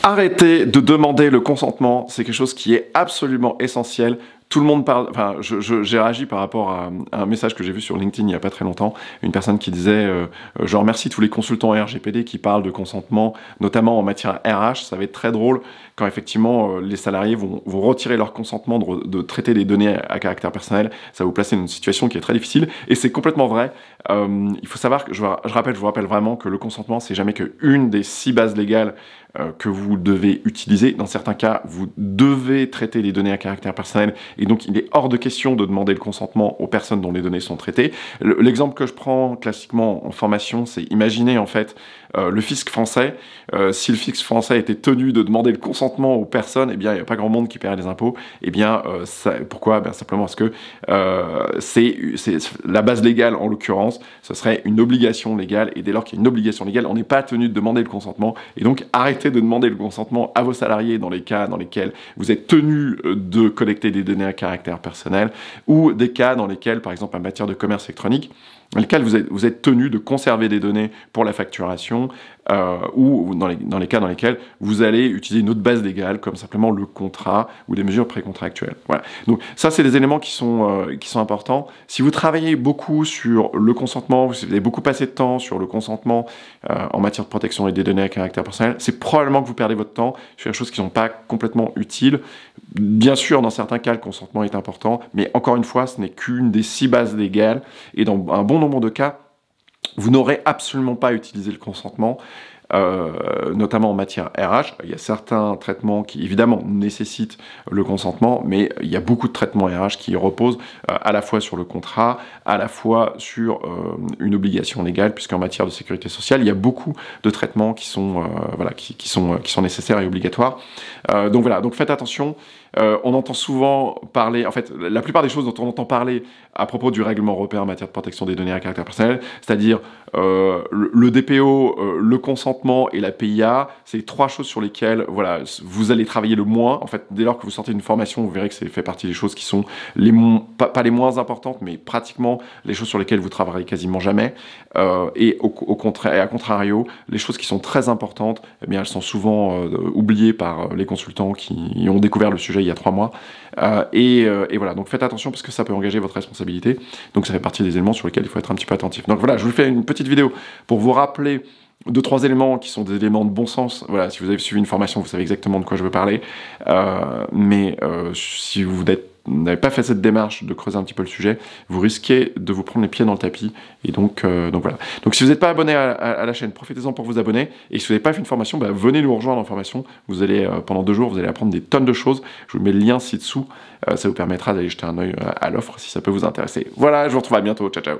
Arrêtez de demander le consentement, c'est quelque chose qui est absolument essentiel. Tout le monde parle, enfin, j'ai réagi par rapport à un message que j'ai vu sur LinkedIn il n'y a pas très longtemps, une personne qui disait je remercie tous les consultants RGPD qui parlent de consentement, notamment en matière RH, ça va être très drôle quand effectivement les salariés vont retirer leur consentement de traiter des données à caractère personnel, ça va vous placer dans une situation qui est très difficile, et c'est complètement vrai. Il faut savoir que, je vous rappelle vraiment que le consentement, c'est jamais qu'une des 6 bases légales que vous devez utiliser. Dans certains cas, vous devez traiter les données à caractère personnel et donc il est hors de question de demander le consentement aux personnes dont les données sont traitées. L'exemple que je prends classiquement en formation, c'est imaginez en fait le fisc français. Si le fisc français était tenu de demander le consentement aux personnes, eh bien il n'y a pas grand monde qui paierait des impôts. Eh bien pourquoi? Ben, simplement parce que c'est la base légale en l'occurrence, ce serait une obligation légale et dès lors qu'il y a une obligation légale, on n'est pas tenu de demander le consentement et donc arrêtez de demander le consentement à vos salariés dans les cas dans lesquels vous êtes tenu de collecter des données à caractère personnel ou des cas dans lesquels, par exemple en matière de commerce électronique, dans lesquels vous êtes tenu de conserver des données pour la facturation ou dans les cas dans lesquels vous allez utiliser une autre base légale comme simplement le contrat ou des mesures précontractuelles. Voilà. Donc ça, c'est des éléments qui sont importants. Si vous travaillez beaucoup sur le consentement, vous avez beaucoup passé de temps sur le consentement en matière de protection et des données à caractère personnel, c'est probablement que vous perdez votre temps sur des choses qui ne sont pas complètement utiles. Bien sûr, dans certains cas, le consentement est important, mais encore une fois, ce n'est qu'une des 6 bases légales et dans un bon nombre de cas, vous n'aurez absolument pas utilisé le consentement, notamment en matière RH. Il y a certains traitements qui, évidemment, nécessitent le consentement, mais il y a beaucoup de traitements RH qui reposent à la fois sur le contrat, à la fois sur une obligation légale, puisqu'en matière de sécurité sociale, il y a beaucoup de traitements qui sont, voilà, qui sont nécessaires et obligatoires. Donc voilà, donc faites attention. On entend souvent parler, en fait, la plupart des choses dont on entend parler à propos du règlement européen en matière de protection des données à caractère personnel, c'est-à-dire le DPO, le consentement et la PIA, c'est les 3 choses sur lesquelles voilà, vous allez travailler le moins. En fait, dès lors que vous sortez d'une formation, vous verrez que ça fait partie des choses qui sont pas les moins importantes, mais pratiquement les choses sur lesquelles vous travaillerez quasiment jamais. Et au contraire, et à contrario, les choses qui sont très importantes, eh bien, elles sont souvent oubliées par les consultants qui ont découvert le sujet il y a 3 mois. Et voilà, donc faites attention parce que ça peut engager votre responsabilité. Donc ça fait partie des éléments sur lesquels il faut être un petit peu attentif. Donc voilà, je vous fais une petite vidéo pour vous rappeler 2-3 éléments qui sont des éléments de bon sens. Voilà, si vous avez suivi une formation, vous savez exactement de quoi je veux parler. Mais si vous n'avez pas fait cette démarche de creuser un petit peu le sujet, vous risquez de vous prendre les pieds dans le tapis. Et donc voilà. Donc si vous n'êtes pas abonné à la chaîne, profitez-en pour vous abonner. Et si vous n'avez pas fait une formation, bah, venez nous rejoindre en formation. Vous allez, pendant 2 jours, vous allez apprendre des tonnes de choses. Je vous mets le lien ci-dessous. Ça vous permettra d'aller jeter un œil à l'offre si ça peut vous intéresser. Voilà, je vous retrouve à bientôt. Ciao, ciao.